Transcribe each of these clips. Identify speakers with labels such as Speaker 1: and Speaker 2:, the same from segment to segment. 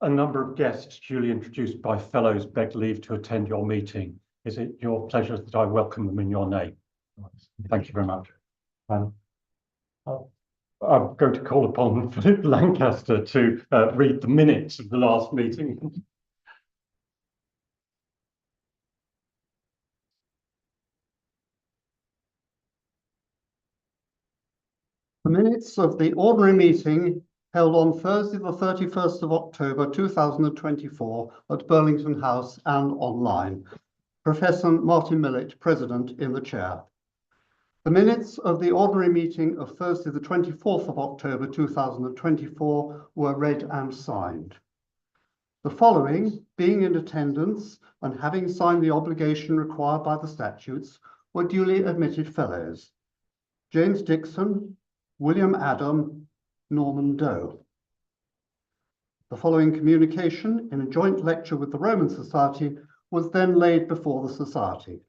Speaker 1: A number of guests duly introduced by fellows beg leave to attend your meeting. Is it your pleasure that I welcome them in your name? Thank you very much. I'm going to call upon Philip Lancaster to read the minutes of the last meeting.
Speaker 2: The minutes of the ordinary meeting held on Thursday, the 31st of October 2024 at Burlington House and online. Professor Martin Millett, President, in the chair. The minutes of the ordinary meeting of Thursday, the 24th of October 2024 were read and signed. The following, being in attendance and having signed the obligation required by the statutes, were duly admitted fellows: James Dixon, William Adam, Norman Doe. The following communication in a joint lecture with the Roman Society was then laid before the Society: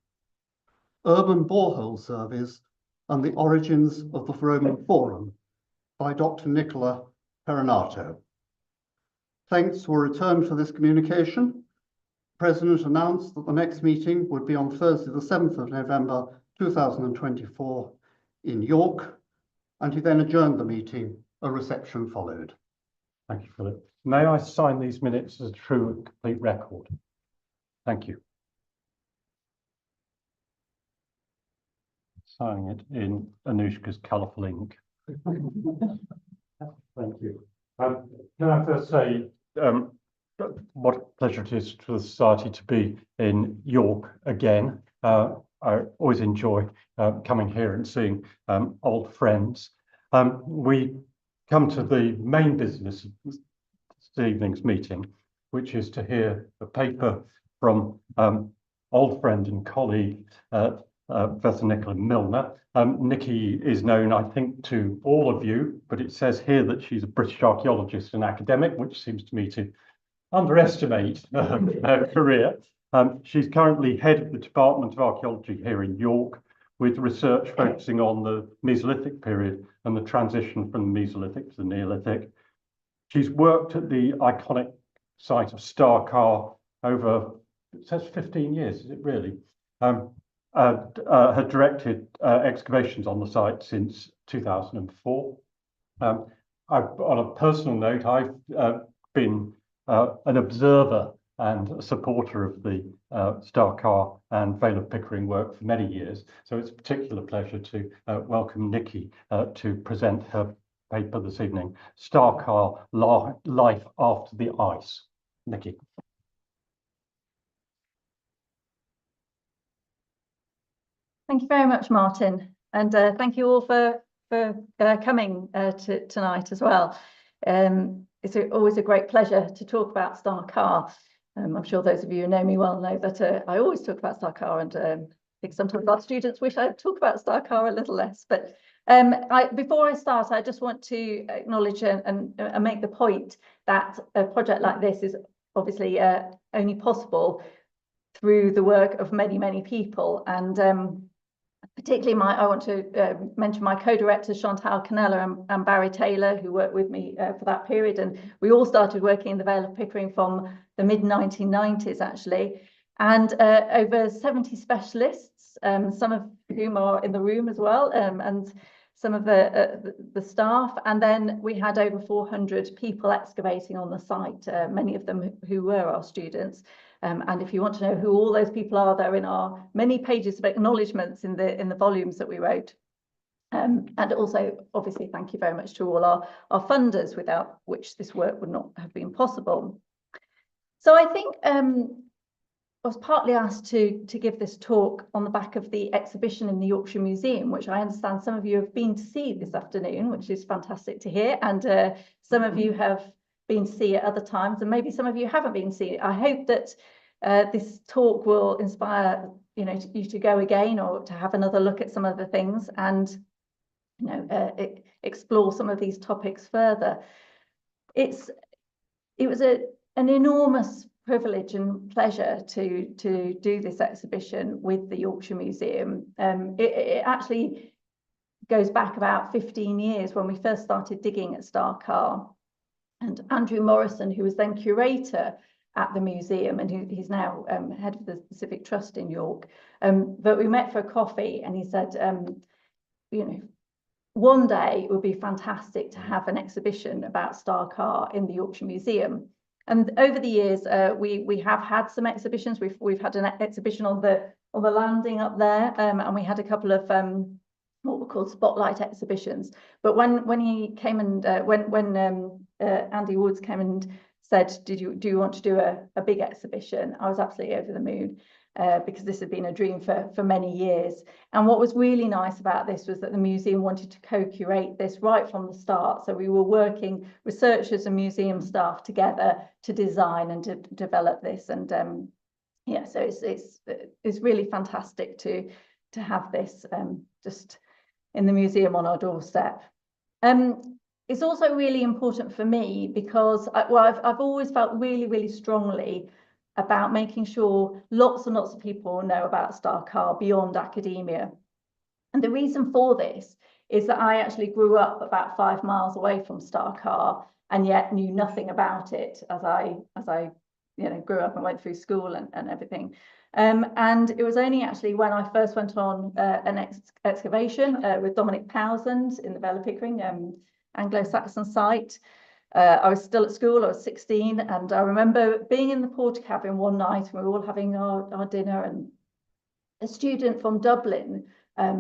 Speaker 2: Urban Borehole Surveys and the Origins of the Roman Forum by Dr. Nicola Perinato. Thanks were returned for this communication. The President announced that the next meeting would be on Thursday, the 7th of November 2024 in York, and he then adjourned the meeting. A reception followed.
Speaker 1: Thank you, Philip. May I sign these minutes as a true and complete record? Thank you. Signing it in Anushka's colourful ink. Thank you. Can I first say what a pleasure it is for the Society to be in York again. I always enjoy coming here and seeing old friends. We come to the main business of this evening's meeting, which is to hear a paper from old friend and colleague, Professor Nicola Milner. Nikki is known, I think, to all of you, but it says here that she's a British archaeologist and academic, which seems to me to underestimate her career. She's currently head of the Department of Archaeology here in York, with research focusing on the Mesolithic period and the transition from the Mesolithic to the Neolithic. She's worked at the iconic site of Star Carr over, it says 15 years, is it really? Had directed excavations on the site since 2004. On a personal note, I've been an observer and a supporter of the Star Carr and Vale of Pickering work for many years. So it's a particular pleasure to welcome Nikki to present her paper this evening, Star Carr, Life After the Ice. Nikki.
Speaker 3: Thank you very much, Martin. And thank you all for coming tonight as well. It's always a great pleasure to talk about Star Carr. I'm sure those of you who know me well know that I always talk about Star Carr, and I think sometimes our students wish I'd talk about Star Carr a little less. But before I start, I just want to acknowledge and make the point that a project like this is obviously only possible through the work of many, many people. And particularly I want to mention my co-directors, Chantal Canella and Barry Taylor, who worked with me for that period. And we all started working in the Vale of Pickering from the mid-1990s, actually. And over 70 specialists, some of whom are in the room as well, and some of the staff. And then we had over 400 people excavating on the site, many of them who were our students. And if you want to know who all those people are, they're in our many pages of acknowledgements in the volumes that we wrote. And also, obviously, thank you very much to all our funders, without which this work would not have been possible. So I think I was partly asked to give this talk on the back of the exhibition in the Yorkshire Museum, which I understand some of you have been to see this afternoon, which is fantastic to hear. And some of you have been to see it other times, and maybe some of you haven't been to see it. I hope that this talk will inspire you to go again, or to have another look at some of the things, and explore some of these topics further. It was an enormous privilege and pleasure to do this exhibition with the Yorkshire Museum. It actually goes back about 15 years when we first started digging at Star Carr. And Andrew Morrison, who was then curator at the museum, and he's now head of the Civic Trust in York. But we met for a coffee, and he said, one day it would be fantastic to have an exhibition about Star Carr in the Yorkshire Museum. And over the years, we have had some exhibitions. We've had an exhibition on the landing up there, and we had a couple of what were called spotlight exhibitions. But when he came and when Andy Woods came and said, do you want to do a big exhibition, I was absolutely over the moon, because this had been a dream for many years. And what was really nice about this was that the museum wanted to co-curate this right from the start. So we were working, researchers and museum staff together, to design and to develop this. And yeah, so it's really fantastic to have this just in the museum on our doorstep. It's also really important for me because I've always felt really, really strongly about making sure lots and lots of people know about Star Carr beyond academia. And the reason for this is that I actually grew up about 5 miles away from Star Carr, and yet knew nothing about it as I grew up and went through school and everything. And it was only actually when I first went on an excavation with Dominic Townsend in the Vale of Pickering, Anglo-Saxon site. I was still at school, I was 16, and I remember being in the porter cabin one night, and we were all having our dinner, and a student from Dublin, I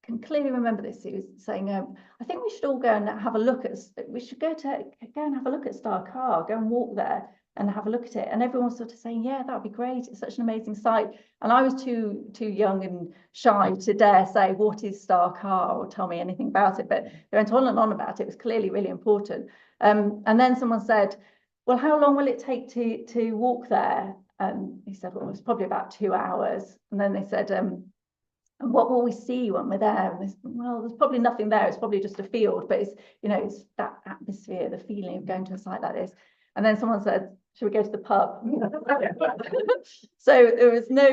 Speaker 3: can clearly remember this, he was saying, I think we should all go and have a look at, we should go and have a look at Star Carr, go and walk there and have a look at it. And everyone was sort of saying, yeah, that would be great, it's such an amazing site. And I was too young and shy to dare say, what is Star Carr, or tell me anything about it. But they went on and on about it. It was clearly really important. And then someone said, well, how long will it take to walk there? He said, well, it's probably about 2 hours. And then they said, and what will we see when we're there? And they said, well, there's probably nothing there. It's probably just a field, but it's, it's that atmosphere, the feeling of going to a site like this. And then someone said, should we go to the pub? So there was no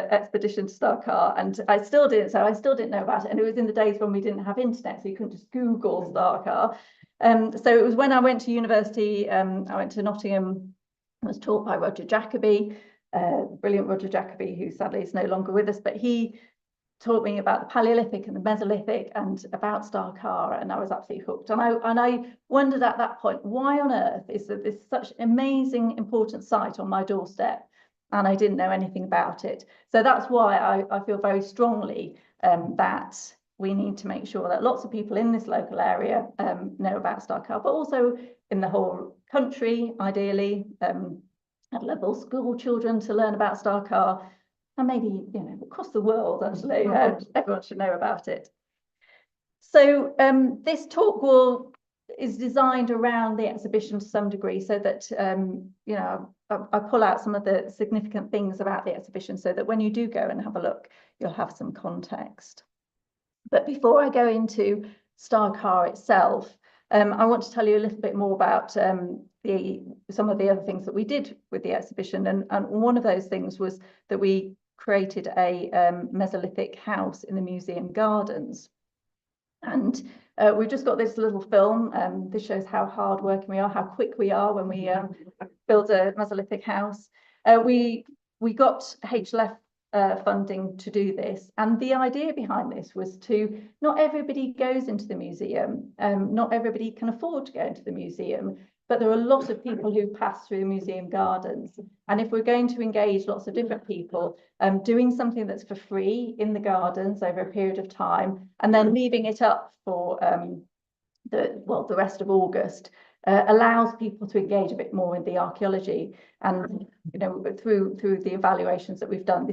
Speaker 3: expedition to Star Carr, and I still didn't know about it. And it was in the days when we didn't have internet, so you couldn't just Google Star Carr. So it was when I went to university, I went to Nottingham, I was taught by Roger Jacobi, brilliant Roger Jacobi, who sadly is no longer with us, but he taught me about the Paleolithic and the Mesolithic and about Star Carr, and I was absolutely hooked. And I wondered at that point, why on earth is this such an amazing, important site on my doorstep, and I didn't know anything about it? So that's why I feel very strongly that we need to make sure that lots of people in this local area know about Star Carr, but also in the whole country, ideally, at level school children to learn about Star Carr. And maybe, across the world, actually, everyone should know about it. So this talk is designed around the exhibition to some degree, so that, I pull out some of the significant things about the exhibition, so that when you do go and have a look, you'll have some context. But before I go into Star Carr itself, I want to tell you a little bit more about some of the other things that we did with the exhibition, and one of those things was that we created a Mesolithic house in the museum gardens. And we've just got this little film. This shows how hard working we are, how quick we are when we build a Mesolithic house. We got HLF funding to do this, and the idea behind this was to, not everybody goes into the museum, not everybody can afford to go into the museum, but there are a lot of people who pass through the museum gardens, and if we're going to engage lots of different people, doing something that's for free in the gardens over a period of time and then leaving it up for the rest of August allows people to engage a bit more in the archaeology. And through the evaluations that we've done,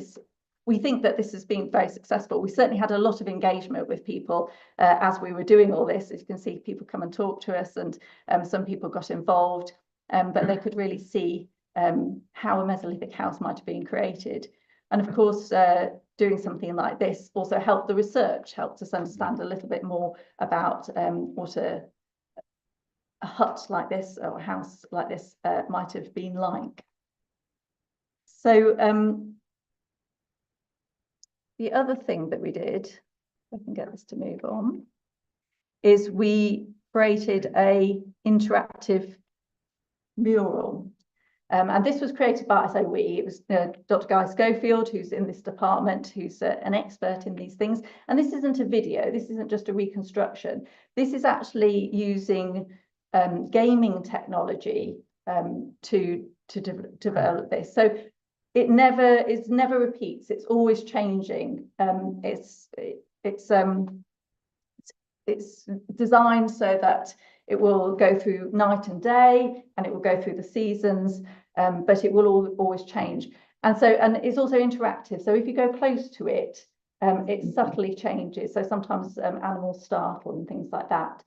Speaker 3: we think that this has been very successful. We certainly had a lot of engagement with people as we were doing all this. As you can see, people come and talk to us, and some people got involved, but they could really see how a Mesolithic house might have been created. And of course, doing something like this also helped the research, helped us understand a little bit more about what a hut like this or a house like this might have been like. So the other thing that we did, if I can get this to move on, is we created a interactive mural. And this was created by, I say we, it was Dr. Guy Schofield, who's in this department, who's an expert in these things. And this isn't a video, this isn't just a reconstruction. This is actually using gaming technology to develop this. So it never repeats, it's always changing. It's designed so that it will go through night and day, and it will go through the seasons, but it will always change. And it's also interactive. So if you go close to it, it subtly changes. So sometimes animals startle and things like that.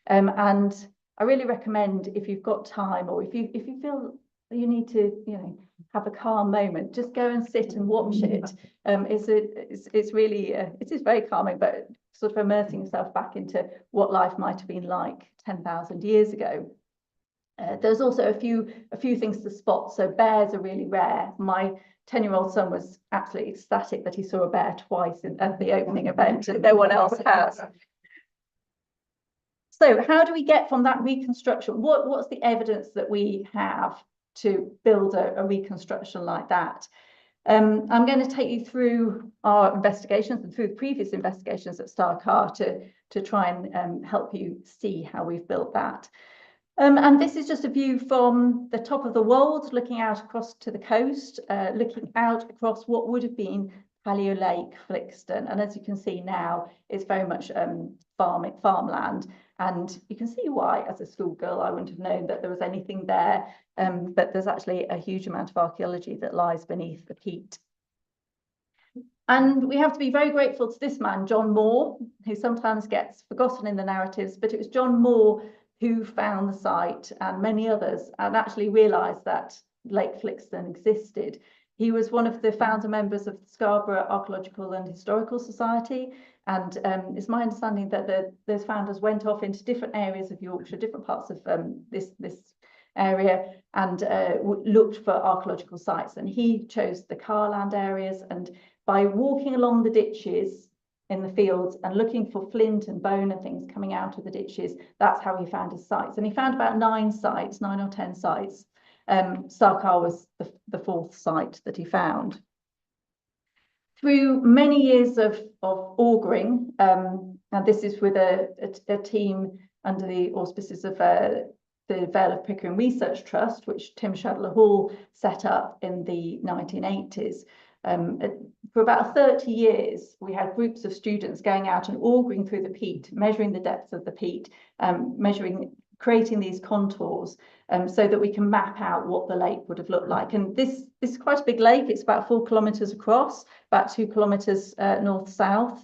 Speaker 3: And I really recommend, if you've got time, or if you feel you need to, have a calm moment, just go and sit and watch it. It's really, it is very calming, but sort of immersing yourself back into what life might have been like 10,000 years ago. There's also a few things to spot. So bears are really rare. My 10-year-old son was absolutely ecstatic that he saw a bear twice at the opening event, and no one else has. So how do we get from that reconstruction? What's the evidence that we have to build a reconstruction like that? I'm going to take you through our investigations and through the previous investigations at Star Carr to try and help you see how we've built that. And this is just a view from the top of the Wold, looking out across to the coast, looking out across what would have been Paleo Lake, Flixton. And as you can see now, it's very much farmland. And you can see why, as a schoolgirl, I wouldn't have known that there was anything there. But there's actually a huge amount of archaeology that lies beneath the peat. And we have to be very grateful to this man, John Moore, who sometimes gets forgotten in the narratives, but it was John Moore who found the site, and many others, and actually realised that Lake Flixton existed. He was one of the founder members of the Scarborough Archaeological and Historical Society, and it's my understanding that those founders went off into different areas of Yorkshire, different parts of this area, and looked for archaeological sites. And he chose the Carland areas, and by walking along the ditches in the fields and looking for flint and bone and things coming out of the ditches, that's how he found his sites. And he found about 9 or 10 sites. Star Carr was the 4th site that he found. Through many years of auguring, and this is with a team under the auspices of the Vale of Pickering Research Trust, which Tim Shadler Hall set up in the 1980s. For about 30 years, we had groups of students going out and auguring through the peat, measuring the depth of the peat, creating these contours, so that we can map out what the lake would have looked like. And this is quite a big lake. It's about 4 kilometres across, about 2 kilometres north-south,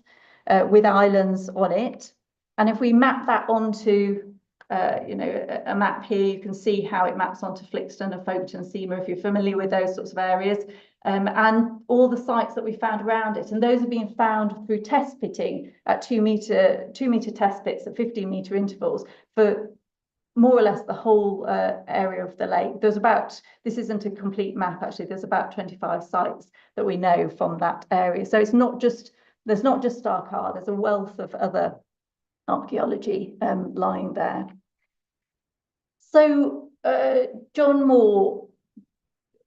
Speaker 3: with islands on it. And if we map that onto a map here, you can see how it maps onto Flixton and Folkestone, Seymour, if you're familiar with those sorts of areas, and all the sites that we found around it. And those are being found through test pitting at 2 metre test pits at 15-metre intervals for more or less the whole area of the lake. This isn't a complete map actually, there's about 25 sites that we know from that area. So there's not just Star Carr, there's a wealth of other archaeology lying there. So John Moore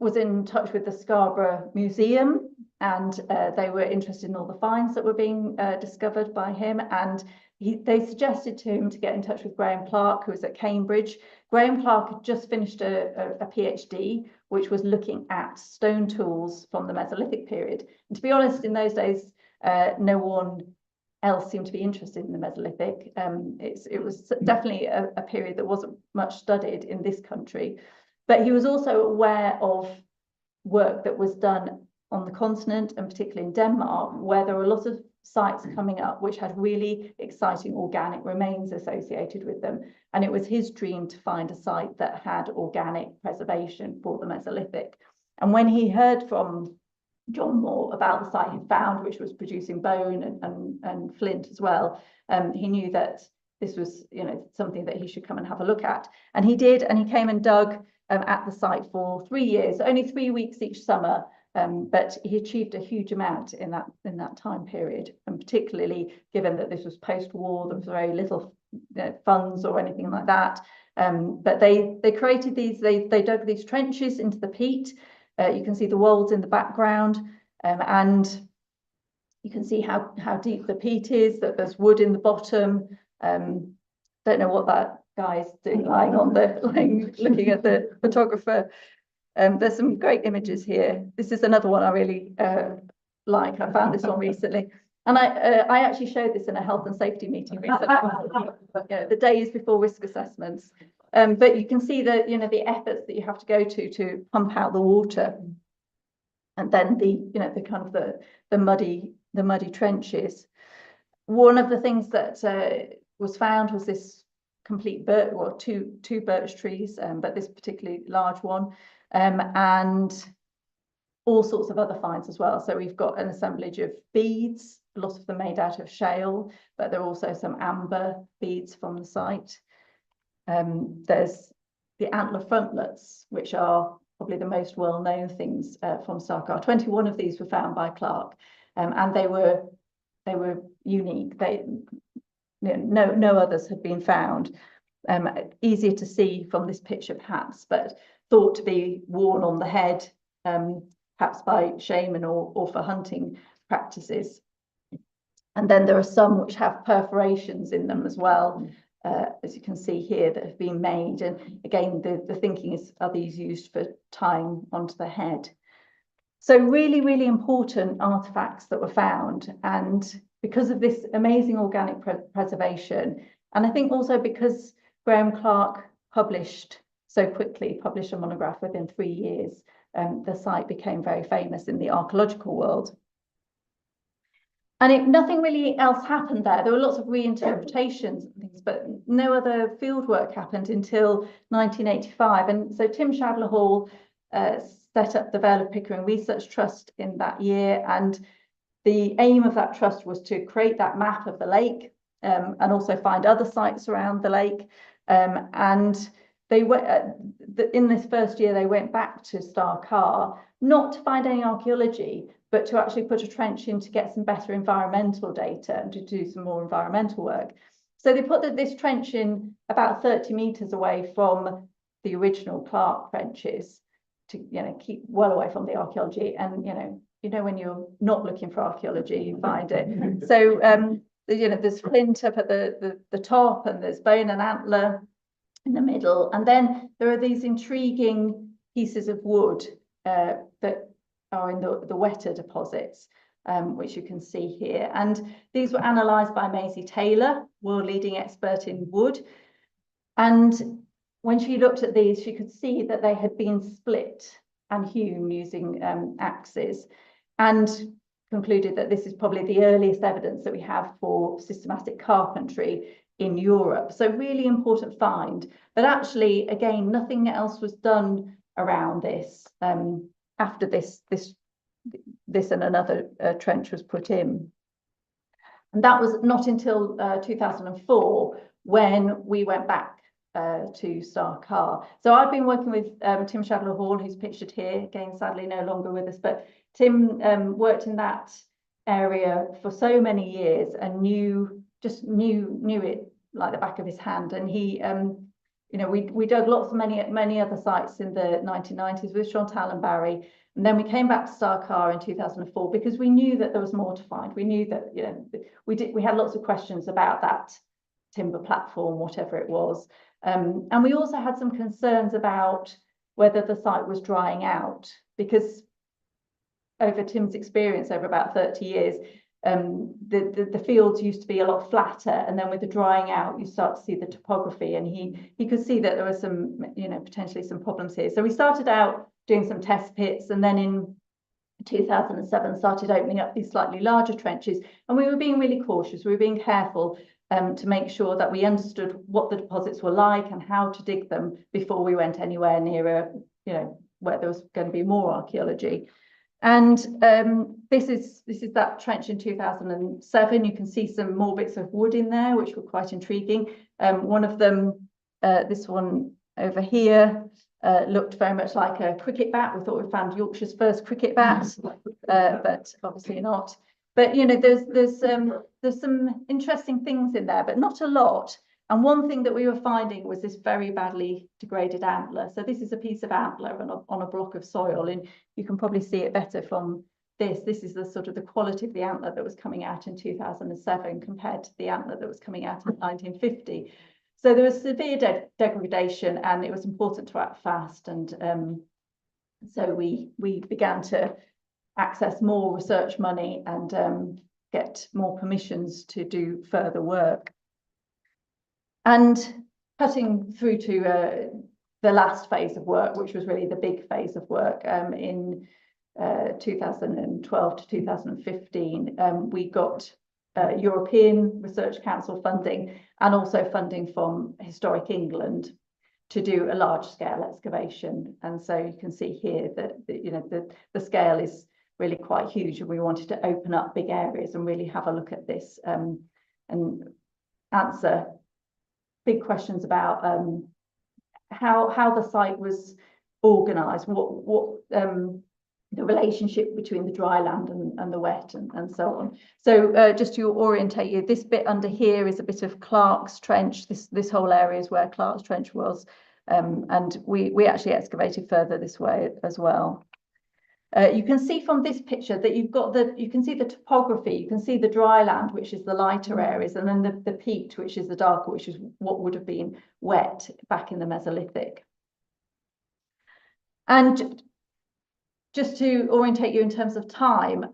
Speaker 3: was in touch with the Scarborough Museum, and they were interested in all the finds that were being discovered by him, and they suggested to him to get in touch with Graham Clark, who was at Cambridge. Graham Clark had just finished a PhD, which was looking at stone tools from the Mesolithic period. And to be honest, in those days, no one else seemed to be interested in the Mesolithic. It was definitely a period that wasn't much studied in this country. But he was also aware of work that was done on the continent, and particularly in Denmark, where there were a lot of sites coming up which had really exciting organic remains associated with them. And it was his dream to find a site that had organic preservation for the Mesolithic. And when he heard from John Moore about the site he found, which was producing bone and flint as well, he knew that this was, something that he should come and have a look at. And he did, and he came and dug at the site for 3 years, only 3 weeks each summer. But he achieved a huge amount in that time period, and particularly given that this was post-war, there was very little funds or anything like that. But they created these, they dug these trenches into the peat. You can see the wolds in the background, and you can see how deep the peat is, that there's wood in the bottom. Don't know what that guy's doing looking at the photographer. There's some great images here. This is another one I really like. I found this one recently. And I actually showed this in a health and safety meeting recently, the days before risk assessments. But you can see the efforts that you have to go to pump out the water, and then the kind of the muddy trenches. One of the things that was found was this complete birch, well, two birch trees, but this particularly large one, and all sorts of other finds as well. So we've got an assemblage of beads, a lot of them made out of shale, but there are also some amber beads from the site. There's the Antler frontlets, which are probably the most well-known things from Star Carr. 21 of these were found by Clark, and they were unique. No others had been found. Easier to see from this picture perhaps, but thought to be worn on the head, perhaps by shaman or for hunting practices. And then there are some which have perforations in them as well, as you can see here, that have been made. And again, the thinking is, are these used for tying onto the head? So really, really important artifacts that were found. And because of this amazing organic preservation, and I think also because Graham Clark published so quickly, published a monograph within 3 years, the site became very famous in the archaeological world. And nothing really else happened there. There were lots of reinterpretations and things, but no other fieldwork happened until 1985. And so Tim Shadler Hall set up the Vale of Pickering Research Trust in that year. And the aim of that trust was to create that map of the lake, and also find other sites around the lake. And they went in this first year, they went back to Star Carr, not to find any archaeology, but to actually put a trench in to get some better environmental data and to do some more environmental work. So they put this trench in about 30 meters away from the original Clark trenches to keep well away from the archaeology. And when you're not looking for archaeology, you find it. So there's flint up at the top, and there's bone and antler in the middle, and then there are these intriguing pieces of wood that are in the wetter deposits, which you can see here. And these were analysed by Maisie Taylor, world-leading expert in wood. And when she looked at these, she could see that they had been split and hewn using axes, and concluded that this is probably the earliest evidence that we have for systematic carpentry in Europe. So really important find. But actually, again, nothing else was done around this after this and another trench was put in. And that was not until 2004 when we went back to Star Carr. So I've been working with Tim Shadler Hall, who's pictured here, again, sadly no longer with us, but Tim worked in that area for so many years and knew it like the back of his hand. And he, you know, we dug many other sites in the 1990s with Chantal and Barry. And then we came back to Star Carr in 2004 because we knew that there was more to find. We knew that, you know, we had lots of questions about that timber platform, whatever it was. And we also had some concerns about whether the site was drying out, because over Tim's experience over about 30 years, the fields used to be a lot flatter, and then with the drying out, you start to see the topography, and he could see that there were some, you know, potentially some problems here. So we started out doing some test pits, and then in 2007 started opening up these slightly larger trenches, and we were being really cautious. We were being careful to make sure that we understood what the deposits were like and how to dig them before we went anywhere nearer, you know, where there was going to be more archaeology. And this is that trench in 2007. You can see some more bits of wood in there, which were quite intriguing. One of them, this one over here, looked very much like a cricket bat. We thought we found Yorkshire's first cricket bat, but obviously not. But you know, there's some interesting things in there, but not a lot. And one thing that we were finding was this very badly degraded antler. So this is a piece of antler on a block of soil, and you can probably see it better from this. This is the sort of the quality of the antler that was coming out in 2007 compared to the antler that was coming out in 1950. So there was severe degradation, and it was important to act fast. And so we began to access more research money and get more permissions to do further work. And cutting through to the last phase of work, which was really the big phase of work, in 2012 to 2015, we got European Research Council funding and also funding from Historic England to do a large-scale excavation. And so you can see here that you know the scale is really quite huge, and we wanted to open up big areas and really have a look at this and answer big questions about how the site was organised, what the relationship between the dry land and the wet and so on. So just to orientate you, this bit under here is a bit of Clark's Trench. This whole area is where Clark's Trench was, and we actually excavated further this way as well. You can see from this picture that you can see the topography, you can see the dry land, which is the lighter areas, and then the peat, which is the darker, which is what would have been wet back in the Mesolithic. And just to orientate you in terms of time,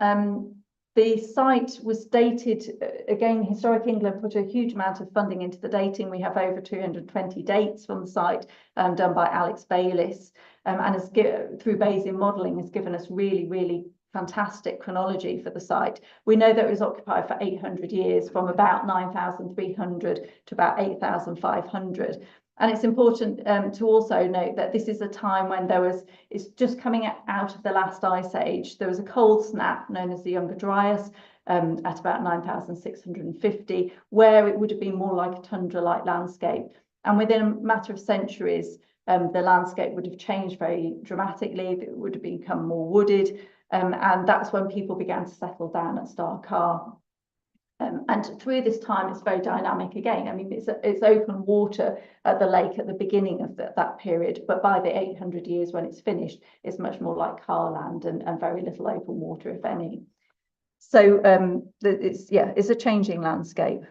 Speaker 3: the site was dated, again, Historic England put a huge amount of funding into the dating. We have over 220 dates from the site done by Alex Bayliss, and has through Bayesian modelling has given us really, really fantastic chronology for the site. We know that it was occupied for 800 years, from about 9,300 to about 8,500. And it's important to also note that this is a time when it's just coming out of the last ice age. There was a cold snap known as the Younger Dryas at about 9,650, where it would have been more like a tundra-like landscape. And within a matter of centuries, the landscape would have changed very dramatically. It would have become more wooded. And that's when people began to settle down at Star Carr. And through this time, it's very dynamic again. I mean, it's open water at the lake at the beginning of that period, but by the 800 years when it's finished, it's much more like Carland and very little open water, if any. So it's a changing landscape.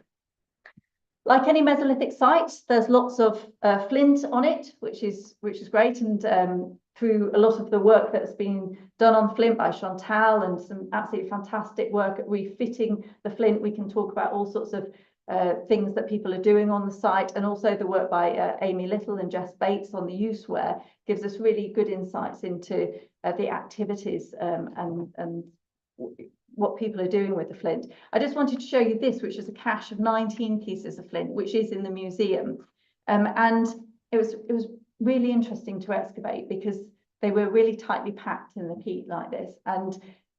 Speaker 3: Like any Mesolithic site, there's lots of flint on it, which is great. And through a lot of the work that's been done on flint by Chantal and some absolutely fantastic work at refitting the flint, we can talk about all sorts of things that people are doing on the site, and also the work by Amy Little and Jess Bates on the useware gives us really good insights into the activities and what people are doing with the flint. I just wanted to show you this, which is a cache of 19 pieces of flint, which is in the museum. And it was really interesting to excavate because they were really tightly packed in the peat like this.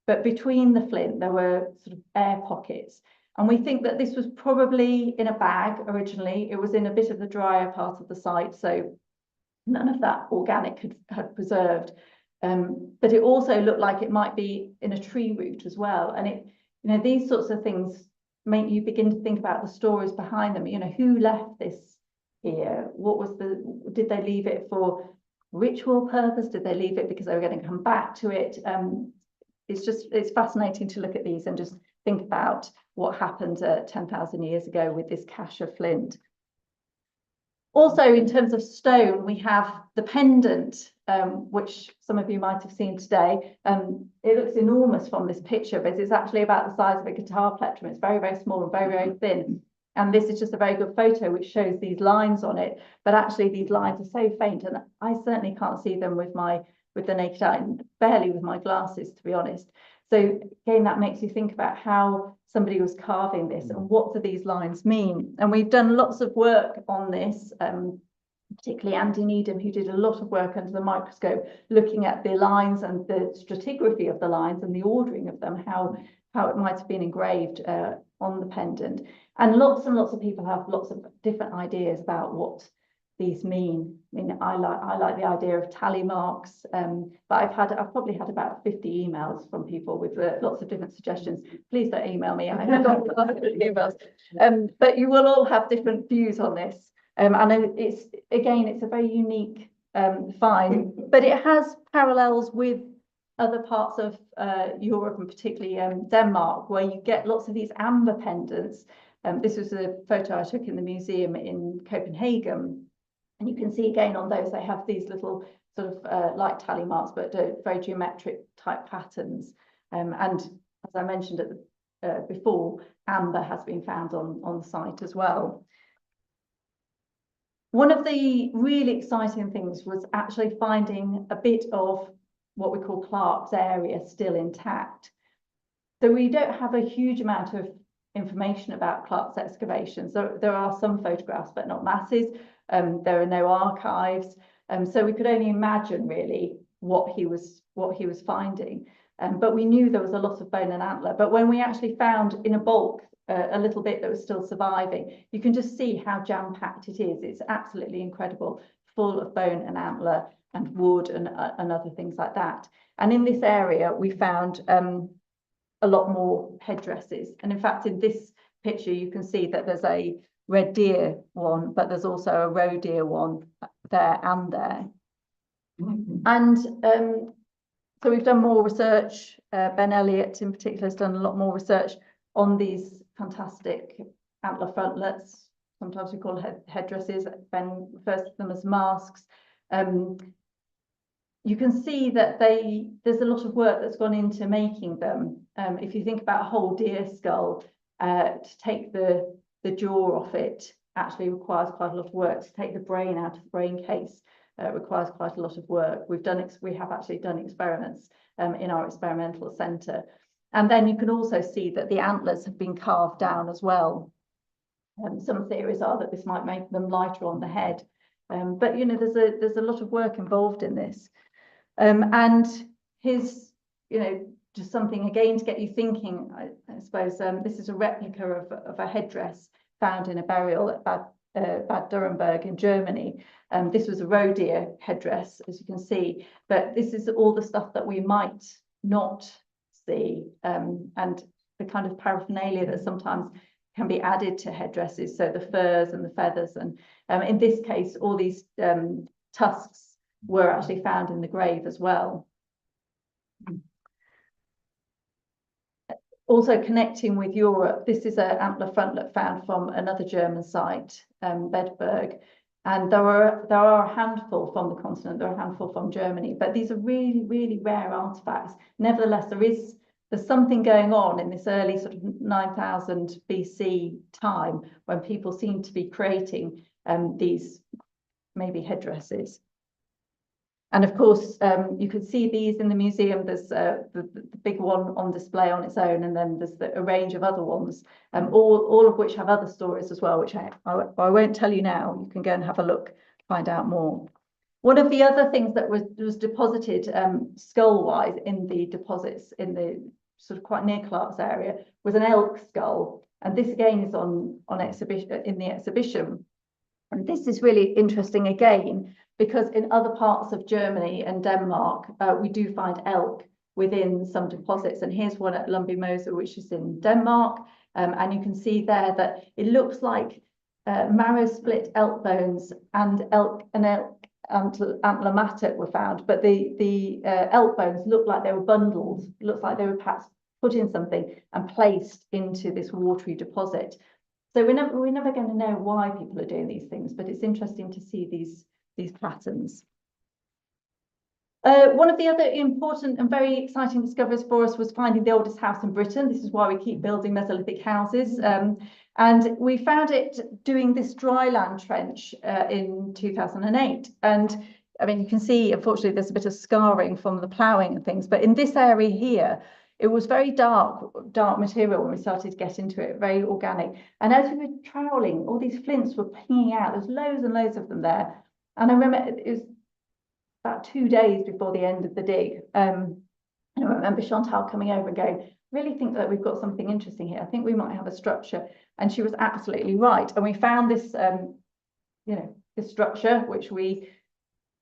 Speaker 3: But between the flint, there were sort of air pockets. And we think that this was probably in a bag originally. It was in a bit of the drier part of the site, so none of that organic had preserved. But it also looked like it might be in a tree root as well. And it, you know, these sorts of things make you begin to think about the stories behind them. You know, who left this here? What was did they leave it for ritual purpose? Did they leave it because they were going to come back to it? It's fascinating to look at these and just think about what happened 10,000 years ago with this cache of flint. Also, in terms of stone, we have the pendant, which some of you might have seen today. It looks enormous from this picture, but it's actually about the size of a guitar plectrum. It's very, very small and very, very thin. And this is just a very good photo which shows these lines on it. But actually, these lines are so faint, and I certainly can't see them with the naked eye, and barely with my glasses, to be honest. So again, that makes you think about how somebody was carving this and what do these lines mean. And we've done lots of work on this, particularly Andy Needham, who did a lot of work under the microscope, looking at the lines and the stratigraphy of the lines and the ordering of them, how it might have been engraved on the pendant. And lots of people have lots of different ideas about what these mean. I mean, I like the idea of tally marks, but I've probably had about 50 emails from people with lots of different suggestions. Please don't email me. I have got a lot of emails, but you will all have different views on this. And it's a very unique find, but it has parallels with other parts of Europe, and particularly Denmark, where you get lots of these amber pendants. This was a photo I took in the museum in Copenhagen. And you can see again on those, they have these little sort of like tally marks, but very geometric type patterns. And as I mentioned before, amber has been found on the site as well. One of the really exciting things was actually finding a bit of what we call Clark's area still intact. So we don't have a huge amount of information about Clark's excavations. There are some photographs, but not masses. There are no archives, so we could only imagine really what he was finding. But we knew there was a lot of bone and antler. But when we actually found in a bulk a little bit that was still surviving, you can just see how jam-packed it is. It's absolutely incredible, full of bone and antler and wood and other things like that. And in this area, we found a lot more headdresses. And in fact, in this picture, you can see that there's a red deer one, but there's also a roe deer one there and there. And so we've done more research. Ben Elliott in particular has done a lot more research on these fantastic antler frontlets. Sometimes we call headdresses. Ben refers to them as masks. You can see that there's a lot of work that's gone into making them. If you think about a whole deer skull, to take the jaw off it actually requires quite a lot of work. To take the brain out of the brain case requires quite a lot of work. We have actually done experiments in our experimental centre. And then you can also see that the antlers have been carved down as well. Some theories are that this might make them lighter on the head. But you know, there's a lot of work involved in this. And his, you know, just something again to get you thinking, I suppose. This is a replica of a headdress found in a burial at Bad Dürrenberg in Germany. This was a roe deer headdress, as you can see, but this is all the stuff that we might not see, and the kind of paraphernalia that sometimes can be added to headdresses, so the furs and the feathers, and in this case, all these tusks were actually found in the grave as well. Also connecting with Europe, this is an antler frontlet found from another German site, Bedburg, and there are a handful from the continent, there are a handful from Germany, but these are really, really rare artifacts. Nevertheless, there's something going on in this early sort of 9000 BC time when people seem to be creating these maybe headdresses. And of course, you can see these in the museum. There's the big one on display on its own, and then there's a range of other ones, all of which have other stories as well, which I won't tell you now. You can go and have a look, find out more. One of the other things that was deposited skull-wise in the deposits, in the sort of quite near Clark's area, was an elk skull. And this again is on exhibition in the exhibition. And this is really interesting again, because in other parts of Germany and Denmark, we do find elk within some deposits. And here's one at Lumby Moser, which is in Denmark. And you can see there that it looks like marrow split elk bones and antler mattock were found, but the elk bones look like they were bundled. It looks like they were perhaps put in something and placed into this watery deposit. So we're never going to know why people are doing these things, but it's interesting to see these patterns. One of the other important and very exciting discoveries for us was finding the oldest house in Britain. This is why we keep building Mesolithic houses. And we found it doing this dry land trench in 2008. And I mean, you can see, unfortunately, there's a bit of scarring from the ploughing and things. But in this area here, it was very dark material when we started to get into it, very organic. And as we were troweling, all these flints were pinging out. There's loads and loads of them there. And I remember it was about 2 days before the end of the dig. And I remember Chantal coming over and going, really think that we've got something interesting here. I think we might have a structure. And she was absolutely right. And we found this, this structure, which we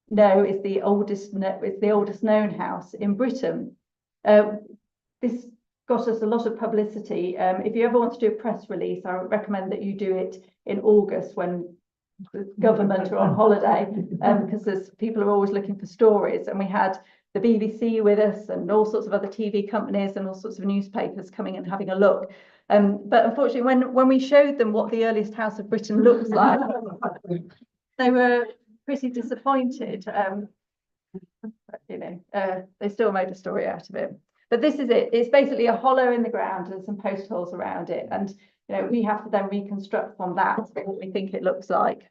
Speaker 3: know is the oldest known house in Britain. This got us a lot of publicity. If you ever want to do a press release, I would recommend that you do it in August when the government are on holiday, because people are always looking for stories. And we had the BBC with us and all sorts of other TV companies and all sorts of newspapers coming and having a look. But unfortunately, when we showed them what the earliest house of Britain looks like, they were pretty disappointed. They still made a story out of it. But this is it. It's basically a hollow in the ground and some post holes around it. And we have to then reconstruct from that what we think it looks like.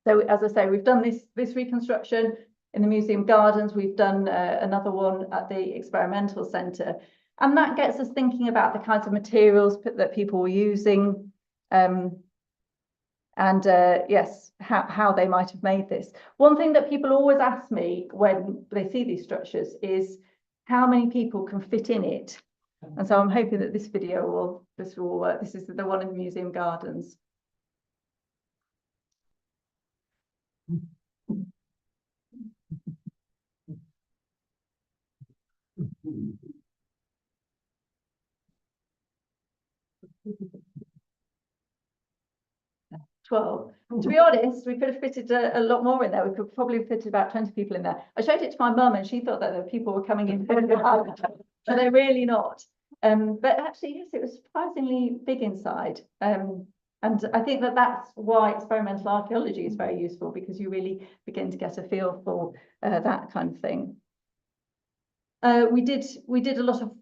Speaker 3: So as I say, we've done this reconstruction in the museum gardens. We've done another one at the experimental centre. And that gets us thinking about the kinds of materials that people were using. Yes, how they might have made this. One thing that people always ask me when they see these structures is how many people can fit in it. And so I'm hoping that this video will work. This is the one in the museum gardens. To be honest, we could have fitted a lot more in there. We could probably have fitted about 20 people in there. I showed it to my mum and she thought that the people were coming in, but they're really not. But actually, yes, it was surprisingly big inside. And I think that that's why experimental archaeology is very useful, because you really begin to get a feel for that kind of thing. We did a lot of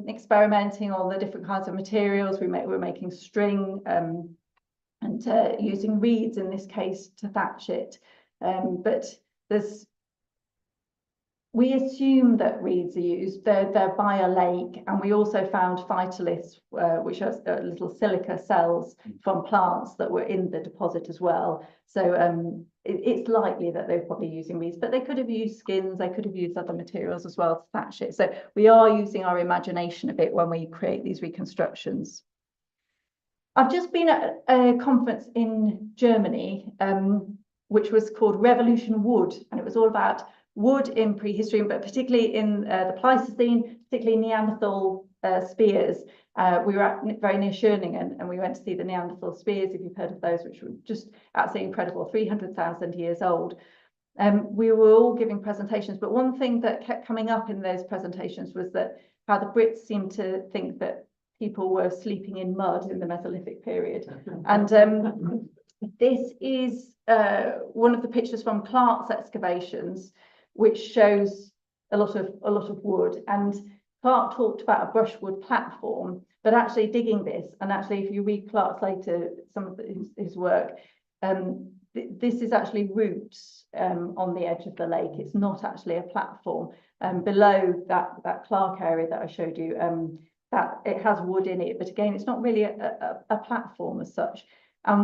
Speaker 3: experimenting on the different kinds of materials. We were making string and using reeds in this case to thatch it. But we assume that reeds are used. They're by a lake, and we also found phytoliths, which are little silica cells from plants that were in the deposit as well. So it's likely that they're probably using reeds, but they could have used skins, they could have used other materials as well to thatch it. So we are using our imagination a bit when we create these reconstructions. I've just been at a conference in Germany, which was called Revolution Wood, and it was all about wood in prehistory, but particularly in the Pleistocene, particularly Neanderthal spears. We were very near Schöningen, and we went to see the Neanderthal spears, if you've heard of those, which were just absolutely incredible, 300,000 years old. We were all giving presentations, but one thing that kept coming up in those presentations was that how the Brits seemed to think that people were sleeping in mud in the Mesolithic period. And this is one of the pictures from Clark's excavations, which shows a lot of wood. And Clark talked about a brushwood platform, but actually digging this, and actually if you read Clark's later, some of his work, this is actually roots on the edge of the lake. It's not actually a platform. Below that Clark area that I showed you, that it has wood in it, but again, it's not really a platform as such.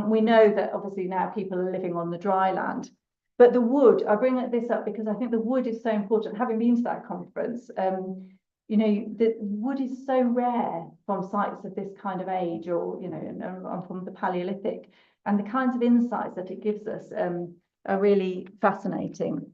Speaker 3: We know that obviously now people are living on the dry land, but the wood, I bring this up because I think the wood is so important. Having been to that conference, you know, the wood is so rare from sites of this kind of age, or, you know, and from the Paleolithic, and the kinds of insights that it gives us are really fascinating.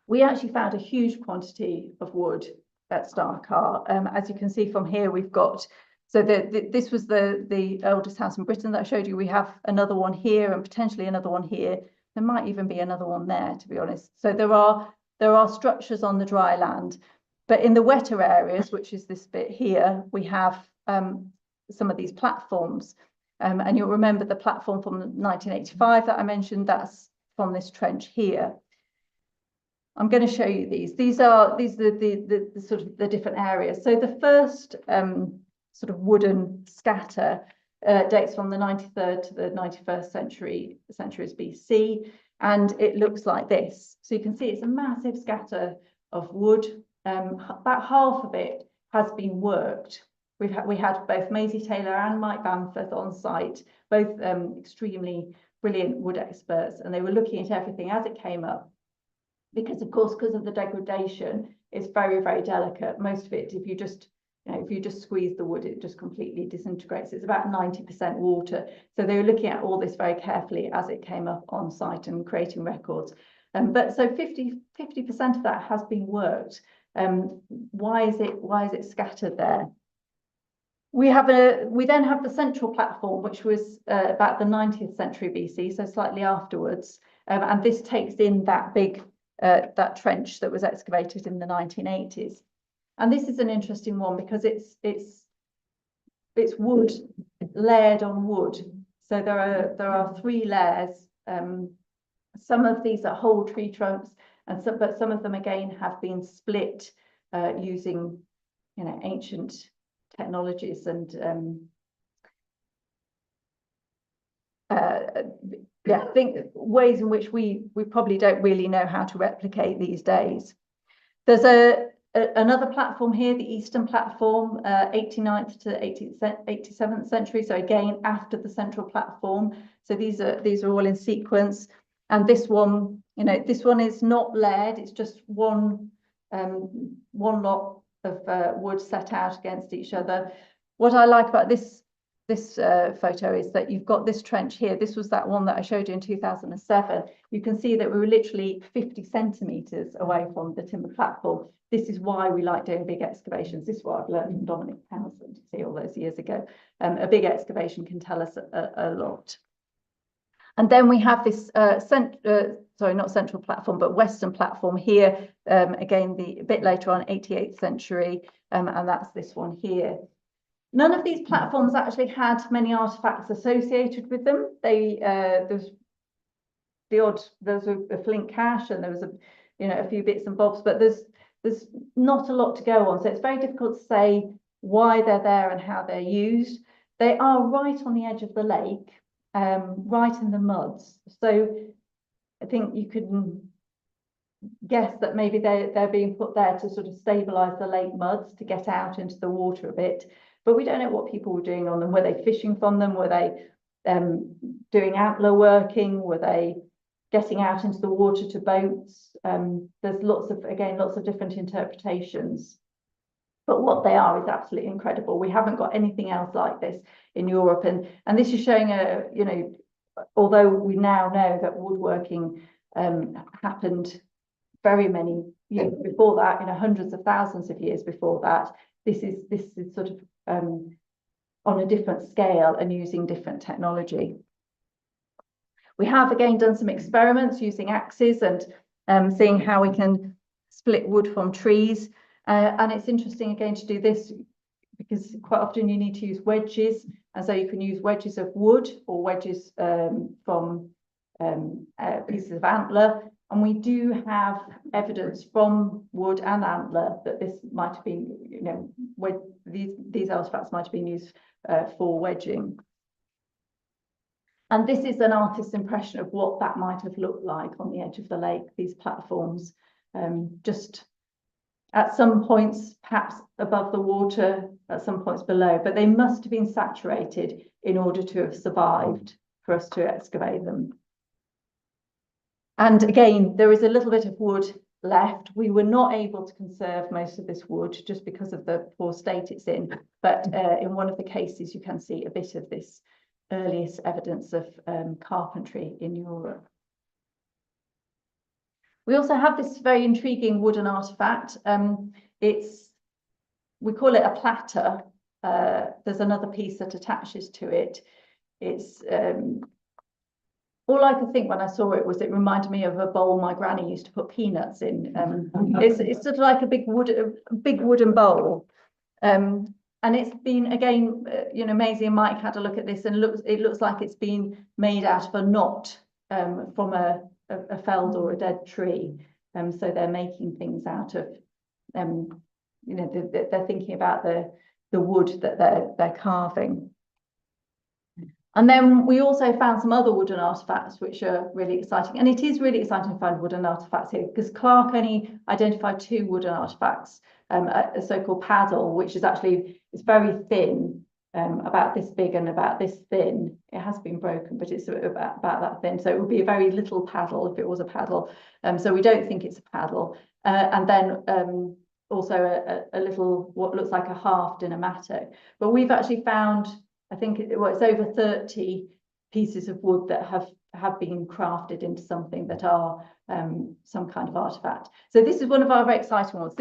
Speaker 3: We actually found a huge quantity of wood at Star Carr. As you can see from here, we've got, so this was the oldest house in Britain that I showed you. We have another one here and potentially another one here. There might even be another one there, to be honest. So there are structures on the dry land, but in the wetter areas, which is this bit here, we have some of these platforms. And you'll remember the platform from 1985 that I mentioned, that's from this trench here. I'm going to show you these. These are the sort of the different areas. So the first sort of wooden scatter dates from the 93rd to the 91st centuries BC, and it looks like this. So you can see it's a massive scatter of wood. About half of it has been worked. We had both Maisie Taylor and Mike Bamforth on site, both extremely brilliant wood experts, and they were looking at everything as it came up. Because of course, because of the degradation, it's very, very delicate. Most of it, if you just squeeze the wood, it just completely disintegrates. It's about 90% water. So they were looking at all this very carefully as it came up on site and creating records. But so 50% of that has been worked. Why is it scattered there? We then have the central platform, which was about the 90th century BC, so slightly afterwards. And this takes in that big that trench that was excavated in the 1980s. And this is an interesting one because it's wood layered on wood. So there are 3 layers. Some of these are whole tree trunks, but some of them again have been split using, you know, ancient technologies and yeah, think ways in which we probably don't really know how to replicate these days. There's another platform here, the Eastern platform, 89th to 87th century. So again, after the central platform. So these are all in sequence. And this one, you know, this one is not layered. It's just one lot of wood set out against each other. What I like about this photo is that you've got this trench here. This was that one that I showed you in 2007. You can see that we were literally 50 centimetres away from the timber platform. This is why we like doing big excavations. This is what I've learned from Dominic Townsend all those years ago. A big excavation can tell us a lot. And then we have this sorry, not central platform, but western platform here. Again, a bit later on, 88th century, and that's this one here. None of these platforms actually had many artifacts associated with them. There's a flint cache, and there was a few bits and bobs, but there's not a lot to go on. So it's very difficult to say why they're there and how they're used. They are right on the edge of the lake, right in the muds. So I think you can guess that maybe they're being put there to sort of stabilize the lake muds to get out into the water a bit. But we don't know what people were doing on them. Were they fishing from them? Were they doing antler working? Were they getting out into the water to boats? There's lots of different interpretations. But what they are is absolutely incredible. We haven't got anything else like this in Europe. And this is showing although we now know that woodworking happened very many years before that, hundreds of thousands of years before that, this is sort of on a different scale and using different technology. We have again done some experiments using axes and seeing how we can split wood from trees. And it's interesting again to do this because quite often you need to use wedges. And so you can use wedges of wood or wedges from pieces of antler. And we do have evidence from wood and antler that this might have been, these artifacts might have been used for wedging. And this is an artist's impression of what that might have looked like on the edge of the lake, these platforms, just at some points, perhaps above the water, at some points below, but they must have been saturated in order to have survived for us to excavate them. And again, there is a little bit of wood left. We were not able to conserve most of this wood just because of the poor state it's in. But in one of the cases, you can see a bit of this earliest evidence of carpentry in Europe. We also have this very intriguing wooden artifact. We call it a platter. There's another piece that attaches to it. It's all I could think when I saw it was it reminded me of a bowl my granny used to put peanuts in. It's sort of like a big wooden bowl. And it's been, again, you know, Maisie and Mike had a look at this, and it looks like it's been made out of a knot from a felled or a dead tree. So they're making things out of, you know, they're thinking about the wood that they're carving. And then we also found some other wooden artifacts, which are really exciting. And it is really exciting to find wooden artifacts here, because Clark only identified 2 wooden artifacts, a so-called paddle, which is actually, it's very thin, about this big and about this thin. It has been broken, but it's about that thin. So it would be a very little paddle if it was a paddle. So we don't think it's a paddle. And then also a little, what looks like a halved in a mattock. But we've actually found, I think it's over 30 pieces of wood that have been crafted into something that are some kind of artifact. So this is one of our very exciting ones.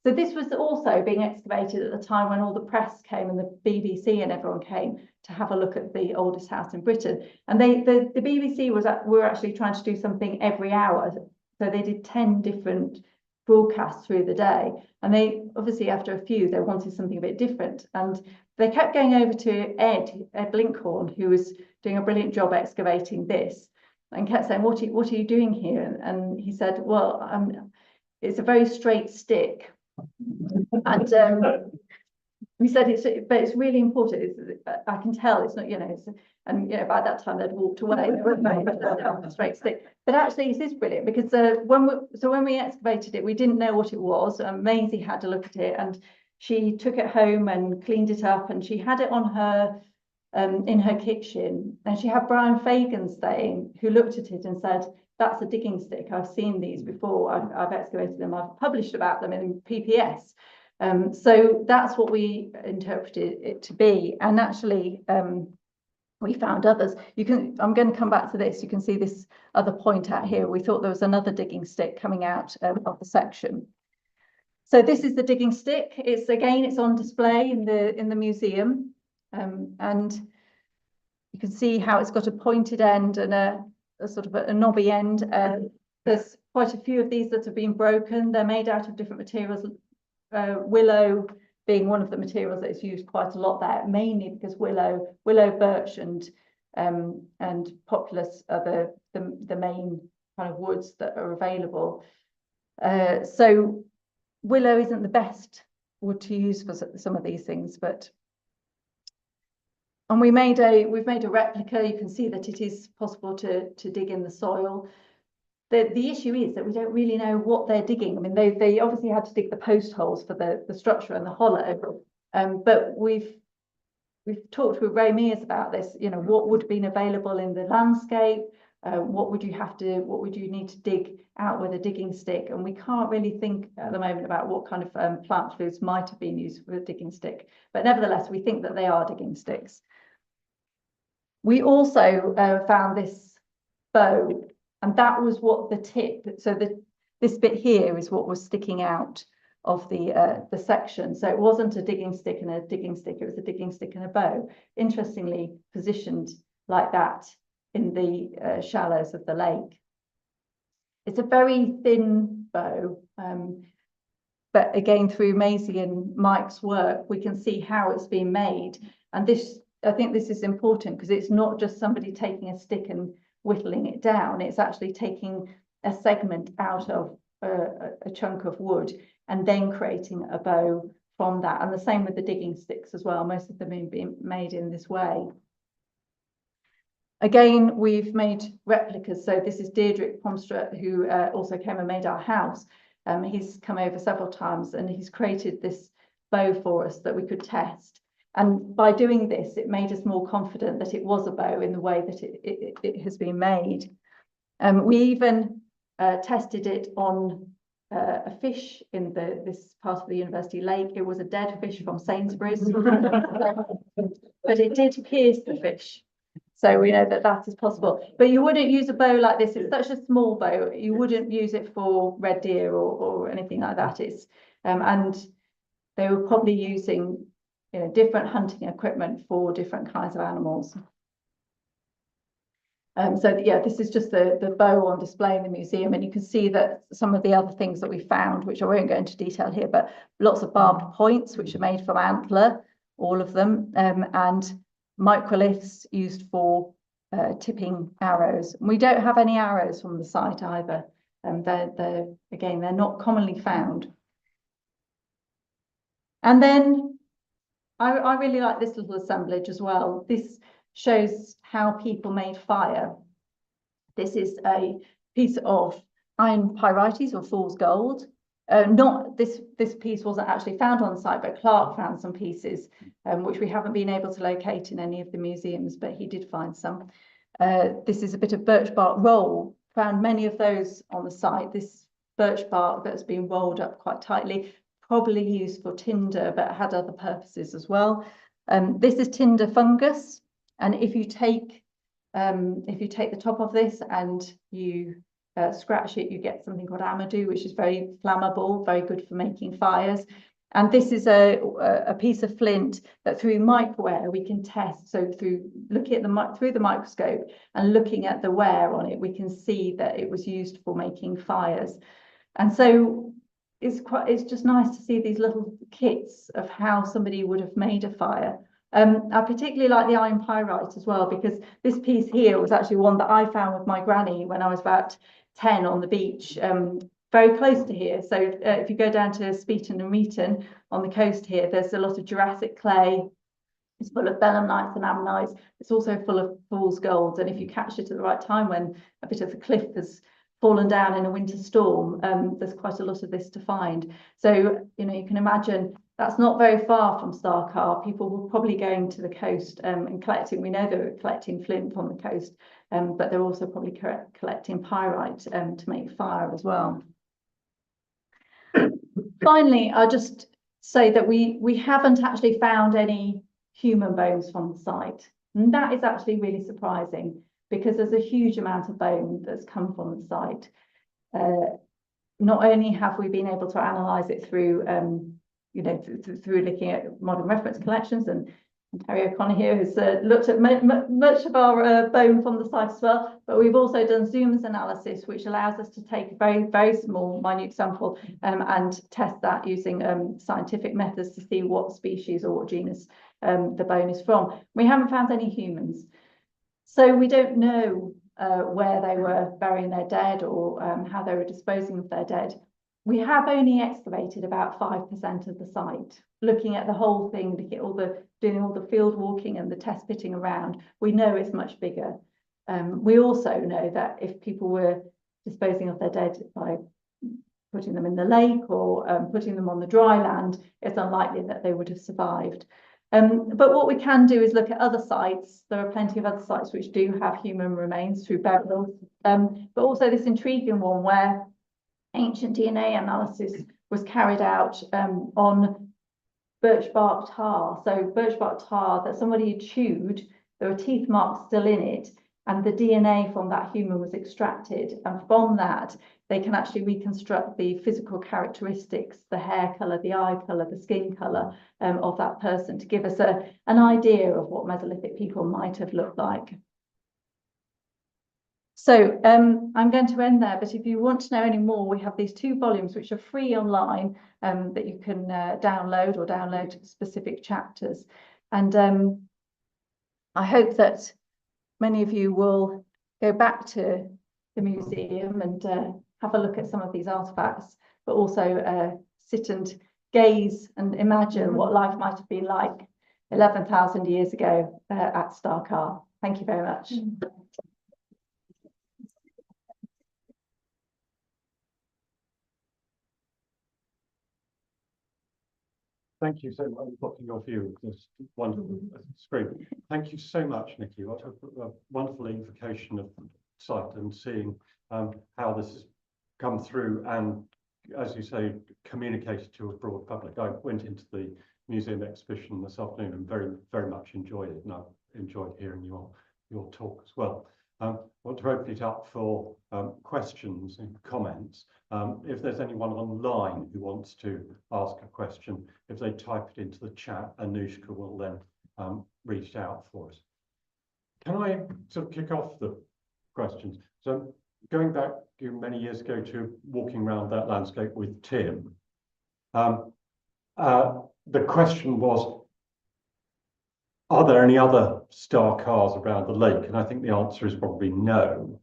Speaker 3: So this was also being excavated at the time when all the press came and the BBC and everyone came to have a look at the oldest house in Britain. And the BBC were actually trying to do something every hour. So they did 10 different broadcasts through the day. And they obviously, after a few, they wanted something a bit different. And they kept going over to Ed Blinkhorn, who was doing a brilliant job excavating this, and kept saying, what are you doing here? And he said, well, it's a very straight stick. And we said, but it's really important. I can tell it's not, you know, and you know, by that time they'd walked away. They weren't very a straight stick. But actually, this is brilliant, because when we excavated it, we didn't know what it was. Maisie had to look at it, and she took it home and cleaned it up, and she had it on her in her kitchen. And she had Brian Fagan staying, who looked at it and said, "That's a digging stick. I've seen these before. I've excavated them. I've published about them in PPS." So that's what we interpreted it to be. And actually, we found others. I'm going to come back to this. You can see this other point out here. We thought there was another digging stick coming out of the section. So this is the digging stick. It's on display in the museum, and you can see how it's got a pointed end and a sort of a knobby end. There's quite a few of these that have been broken. They're made out of different materials. Willow being one of the materials that is used quite a lot there, mainly because willow, birch, and populus are the main kind of woods that are available. So willow isn't the best wood to use for some of these things, and we've made a replica. You can see that it is possible to dig in the soil. The issue is that we don't really know what they're digging. I mean, they obviously had to dig the post holes for the structure and the hollow, but we've talked with Ray Mears about this. You know, what would have been available in the landscape? What would you need to dig out with a digging stick? And we can't really think at the moment about what kind of plant fluids might have been used for a digging stick. But nevertheless, we think that they are digging sticks. We also found this bow. And that was what the tip, so this bit here is what was sticking out of the section. So it wasn't a digging stick and a digging stick, it was a digging stick and a bow, interestingly positioned like that in the shallows of the lake. It's a very thin bow, but again, through Maisie and Mike's work, we can see how it's been made. And I think this is important, because it's not just somebody taking a stick and whittling it down. It's actually taking a segment out of a chunk of wood and then creating a bow from that. And the same with the digging sticks as well. Most of them have been made in this way. Again, we've made replicas. So this is Deirdre Pomstra, who also came and made our house. He's come over several times, and he's created this bow for us that we could test. And by doing this, it made us more confident that it was a bow in the way that it has been made. We even tested it on a fish in this part of the university lake. It was a dead fish from Sainsbury's, but it did pierce the fish. So we know that that is possible. But you wouldn't use a bow like this. It's such a small bow. You wouldn't use it for red deer or anything like that. It's and they were probably using, you know, different hunting equipment for different kinds of animals. So yeah, this is just the bow on display in the museum, and you can see that some of the other things that we found, which I won't go into detail here, but lots of barbed points which are made from antler, all of them, and microliths used for tipping arrows. We don't have any arrows from the site either. They're not commonly found. And then I really like this little assemblage as well. This shows how people made fire. This is a piece of iron pyrites or fool's gold. Not this piece wasn't actually found on the site, but Clark found some pieces, which we haven't been able to locate in any of the museums, but he did find some. This is a bit of birch bark roll. Found many of those on the site. This birch bark that's been rolled up quite tightly, probably used for tinder, but had other purposes as well. This is tinder fungus, and if you take the top of this and you scratch it, you get something called amadou, which is very flammable, very good for making fires. And this is a piece of flint that through microwear we can test. So through looking at through the microscope and looking at the wear on it, we can see that it was used for making fires. And so it's just nice to see these little kits of how somebody would have made a fire. I particularly like the iron pyrite as well, because this piece here was actually one that I found with my granny when I was about 10 on the beach, very close to here. So if you go down to Speeton and Meaton on the coast here, there's a lot of Jurassic clay. It's full of belemnites and ammonites. It's also full of fool's gold. And if you catch it at the right time, when a bit of the cliff has fallen down in a winter storm, there's quite a lot of this to find. So, you know, you can imagine that's not very far from Star Carr. People were probably going to the coast and collecting. We know they were collecting flint on the coast, but they're also probably collecting pyrite to make fire as well. Finally, I'll just say that we haven't actually found any human bones from the site. And that is actually really surprising, because there's a huge amount of bone that's come from the site. Not only have we been able to analyse it through, you know, through looking at modern reference collections, and Terry O'Connor here has looked at much of our bone from the site as well, but we've also done zooms analysis, which allows us to take a very, very small, minute sample and test that using scientific methods to see what species or what genus the bone is from. We haven't found any humans. So we don't know where they were burying their dead or how they were disposing of their dead. We have only excavated about 5% of the site, looking at the whole thing, looking at doing all the field walking and the test pitting around. We know it's much bigger. We also know that if people were disposing of their dead by putting them in the lake or putting them on the dry land, it's unlikely that they would have survived. But what we can do is look at other sites. There are plenty of other sites which do have human remains through burials, but also this intriguing one where ancient DNA analysis was carried out on birch bark tar. So birch bark tar that somebody had chewed, there were teeth marks still in it, and the DNA from that human was extracted. And from that, they can actually reconstruct the physical characteristics, the hair colour, the eye colour, the skin colour of that person, to give us an idea of what Mesolithic people might have looked like. So I'm going to end there, but if you want to know any more, we have these 2 volumes which are free online that you can download or download specific chapters. And I hope that many of you will go back to the museum and have a look at some of these artefacts, but also sit and gaze and imagine what life might have been like 11,000 years ago at Star Carr. Thank you very much.
Speaker 1: Thank you so much for blocking your view of this wonderful screen. Thank you so much, Nikki. What a wonderful invocation of the site and seeing how this has come through and, as you say, communicated to a broad public. I went into the museum exhibition this afternoon and very much enjoyed it, and I enjoyed hearing your talk as well. I want to open it up for questions and comments. If there's anyone online who wants to ask a question, if they type it into the chat, Anushka will then read it out for us. Can I sort of kick off the questions? So going back many years ago to walking around that landscape with Tim, the question was, are there any other Star Carrs around the lake? And I think the answer is probably no.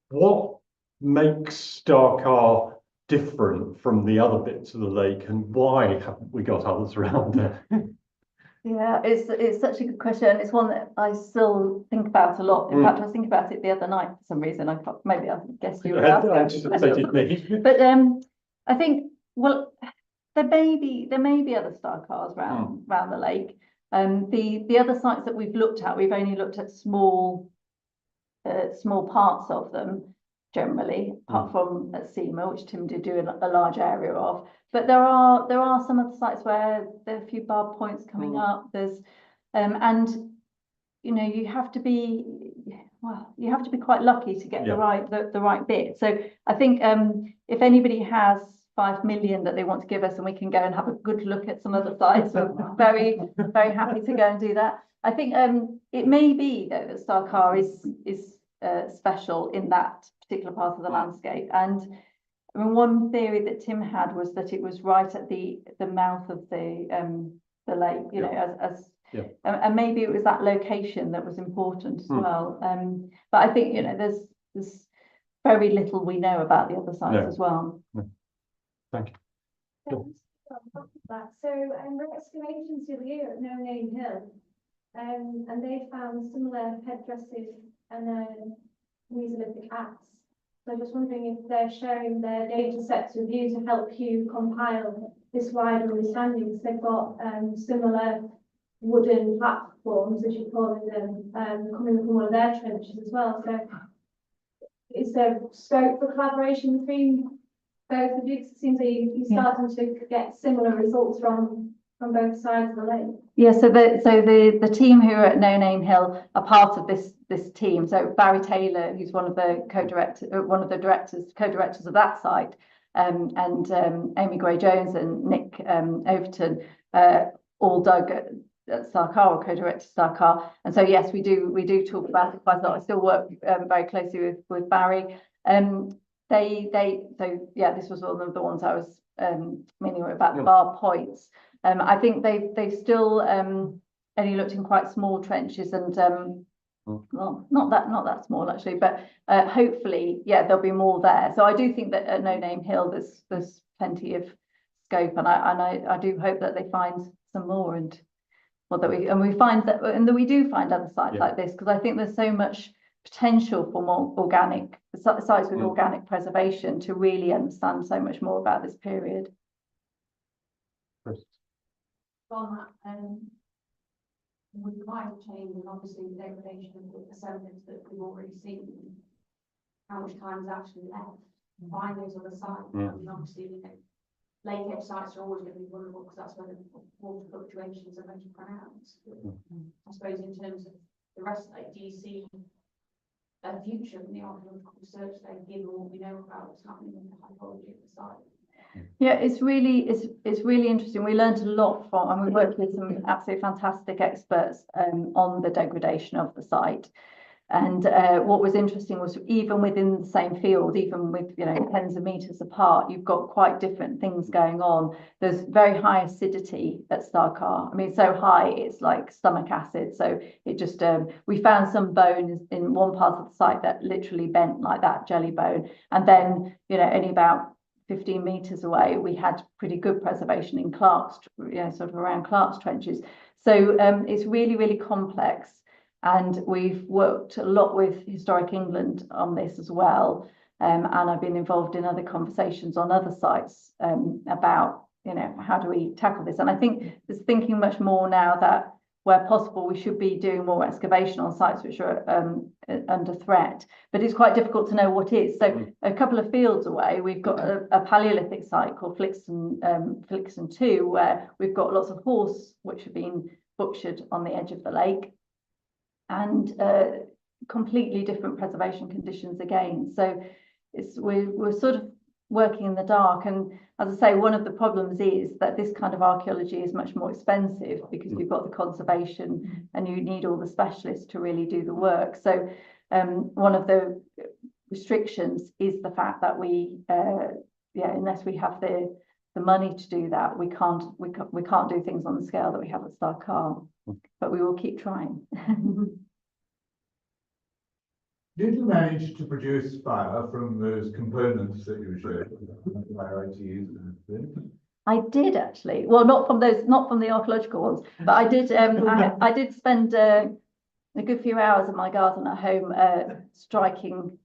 Speaker 1: What makes Star Carr different from the other bits of the lake, and why haven't we got others around there?
Speaker 3: Yeah, it's such a good question. It's one that I still think about a lot. In fact, I was thinking about it the other night for some reason. Maybe I guess you were
Speaker 1: anticipated me.
Speaker 3: But I think, well, there may be other Star Carrs around the lake. The other sites that we've looked at, we've only looked at small parts of them generally, apart from at Seymour, which Tim did do a large area of. But there are some other sites where there are a few barb points coming up. There's and you know, you have to be quite lucky to get the right bit. So I think if anybody has 5 million that they want to give us and we can go and have a good look at some other sites, we're very happy to go and do that. I think it may be though that Star Carr is special in that particular part of the landscape. And I mean, one theory that Tim had was that it was right at the mouth of the lake, you know, and maybe it was that location that was important as well. But I think, you know, there's very little we know about the other sites as well.
Speaker 1: Thank you.
Speaker 4: So there are excavations the other year at No Name Hill, and they found similar headdresses and Mesolithic acts. So I'm just wondering if they're sharing their data sets with you to help you compile this wider understanding. Because they've got similar wooden platforms, as you call them, coming from one of their trenches as well. So is there scope for collaboration between both of you? It seems like you're starting to get similar results from both sides of the lake.
Speaker 3: Yeah, so the team who are at No Name Hill are part of this team. So Barry Taylor, who's one of the co-directors of that site, and Amy Gray-Jones and Nick Overton, all dug at Star Carr, or co-directed Star Carr. And so yes, we do talk about it quite a lot. I still work very closely with Barry. So yeah, this was one of the ones I was meaning about the bar points. I think they've still only looked in quite small trenches, and well, not that small actually, but hopefully, yeah, there'll be more there. So I do think that at No Name Hill there's plenty of scope, and I do hope that they find some more, and well, that we find that, and that we do find other sites like this, because I think there's so much potential for more organic sites with organic preservation to really understand so much more about this period.
Speaker 4: On that, with climate change and obviously the degradation of the sediments that we've already seen, how much time is actually left to find those other sites? I mean, obviously, you know, lake edge sites are always going to be vulnerable because that's where the water fluctuations are most pronounced. I suppose in terms of the rest of it, do you see a future in the archaeological research there, given what we know about what's happening in the hydrology of the site?
Speaker 3: Yeah, it's really interesting. We learned a lot from, and we worked with some absolutely fantastic experts on the degradation of the site. And what was interesting was, even within the same field, even with, you know, tens of meters apart, you've got quite different things going on. There's very high acidity at Star Carr. I mean, so high it's like stomach acid. So it just we found some bones in one part of the site that literally bent like that, jelly bone. And then, you know, only about 15 meters away, we had pretty good preservation in Clark's, you know, sort of around Clark's trenches. So it's really complex. And we've worked a lot with Historic England on this as well. And I've been involved in other conversations on other sites about, you know, how do we tackle this? And I think there's thinking much more now that where possible, we should be doing more excavation on sites which are under threat. But it's quite difficult to know what is. So a couple of fields away, we've got a Paleolithic site called Flixton 2, where we've got lots of horse which have been butchered on the edge of the lake, and completely different preservation conditions again. So we're sort of working in the dark, and as I say, one of the problems is that this kind of archaeology is much more expensive because you've got the conservation and you need all the specialists to really do the work. So one of the restrictions is the fact that we unless we have the money to do that, we can't do things on the scale that we have at Star Carr, but we will keep trying.
Speaker 5: Did you manage to produce fire from those components that you showed?
Speaker 3: I did actually. Well, not from the archaeological ones, but I did. I did spend a good few hours in my garden at home striking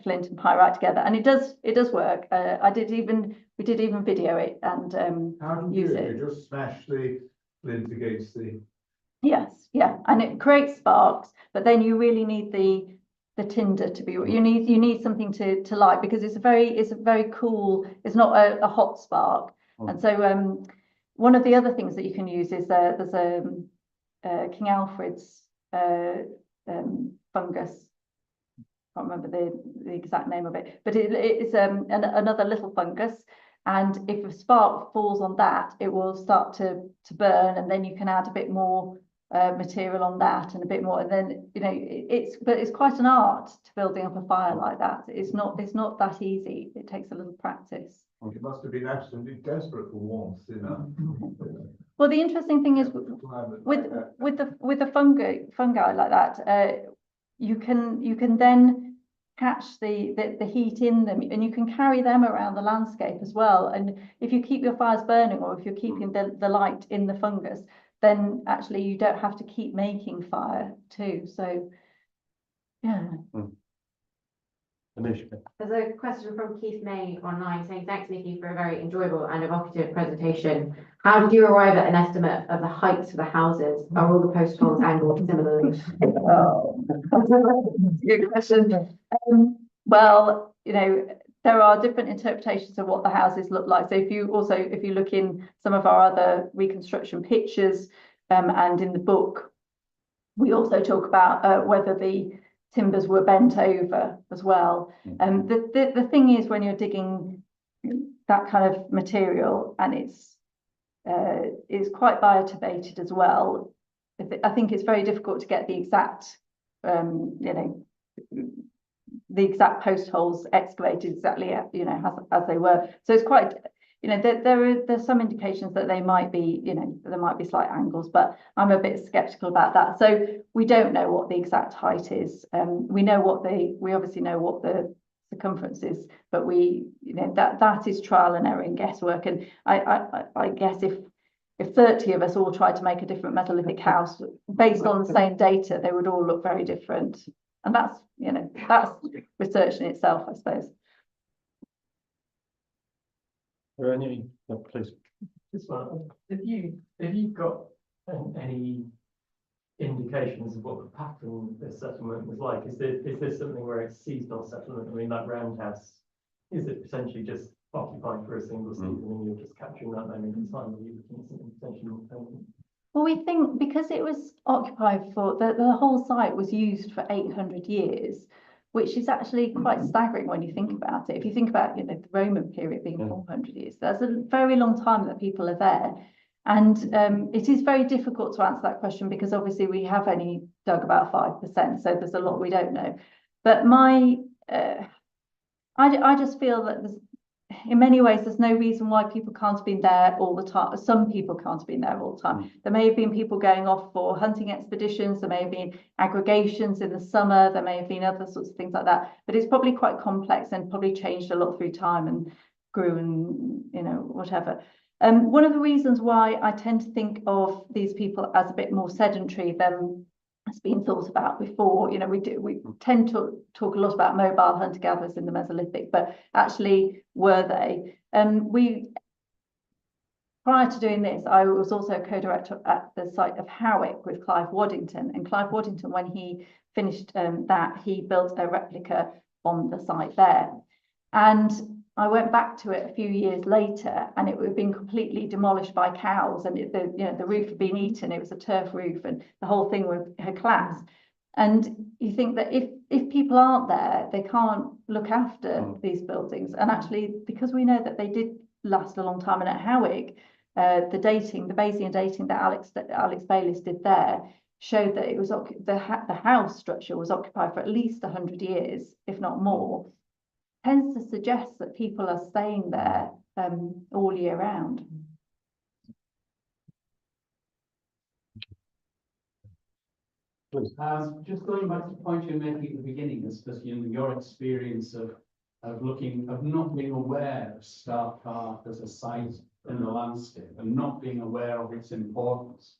Speaker 3: flint and pyrite together, and it does work. We did even video it and
Speaker 5: how do you
Speaker 3: use
Speaker 5: do it?
Speaker 3: it.
Speaker 5: You just smash the flint against the.
Speaker 3: Yes, yeah, and it creates sparks, but then you really need the tinder to be. You need something to light, because it's a very cool. It's not a hot spark, and so one of the other things that you can use is there's a King Alfred's fungus. I can't remember the exact name of it, but it's another little fungus, and if a spark falls on that, it will start to burn, and then you can add a bit more material on that and a bit more, and then it's quite an art to building up a fire like that. It's not that easy. It takes a little practice.
Speaker 5: It must have been absolutely desperate for warmth, you know.
Speaker 3: Well, the interesting thing is with the fungi like that, you can then catch the heat in them, and you can carry them around the landscape as well. And if you keep your fires burning, or if you're keeping the light in the fungus, then actually you don't have to keep making fire too. So yeah.
Speaker 6: There's a question from Keith May online saying, thanks Nikki for a very enjoyable and evocative presentation. How did you arrive at an estimate of the heights of the houses? Are all the post holes angled similarly?
Speaker 3: Oh, good question. Well, there are different interpretations of what the houses look like. So if you look in some of our other reconstruction pictures, and in the book, we also talk about whether the timbers were bent over as well. The thing is, when you're digging that kind of material, and it's quite bioturbated as well, I think it's very difficult to get the exact post holes excavated exactly as they were. So it's quite, there's some indications that they might be, there might be slight angles, but I'm a bit skeptical about that. So we don't know what the exact height is. We obviously know what the circumference is, but that is trial and error and guesswork. And I guess if 30 of us all tried to make a different Mesolithic house based on the same data, they would all look very different. And that's research in itself, I suppose.
Speaker 1: Please.
Speaker 7: Have you got any indications of what the pattern of the settlement was like? Is this something where it's seasonal settlement? I mean, that roundhouse, is it potentially just occupied for a single season and you're just capturing that moment in time, or are you looking at something potentially more permanent?
Speaker 3: Well, we think because it was occupied for the whole site was used for 800 years, which is actually quite staggering when you think about it. If you think about the Roman period being 400 years, that's a very long time that people are there. And it is very difficult to answer that question, because obviously we have only dug about 5%, so there's a lot we don't know. But I just feel that in many ways, there's no reason why people can't have been there all the time. Some people can't have been there all the time. There may have been people going off for hunting expeditions. There may have been aggregations in the summer. There may have been other sorts of things like that. But it's probably quite complex and probably changed a lot through time and grew and, whatever. One of the reasons why I tend to think of these people as a bit more sedentary than has been thought about before. We tend to talk a lot about mobile hunter-gatherers in the Mesolithic, but actually, were they? prior to doing this, I was also co-director at the site of Howick with Clive Waddington. And Clive Waddington, when he finished that, he built a replica on the site there. And I went back to it a few years later, and it had been completely demolished by cows, and the roof had been eaten. It was a turf roof, and the whole thing had collapsed. And you think that if people aren't there, they can't look after these buildings. And actually, because we know that they did last a long time, and at Howick, the Bayesian dating that Alex Bayliss did there showed that it was the house structure was occupied for at least 100 years, if not more. Tends to suggest that people are staying there all year round.
Speaker 8: Just going back to the point you were making at the beginning, is just your experience of not being aware of Star Carr as a site in the landscape and not being aware of its importance.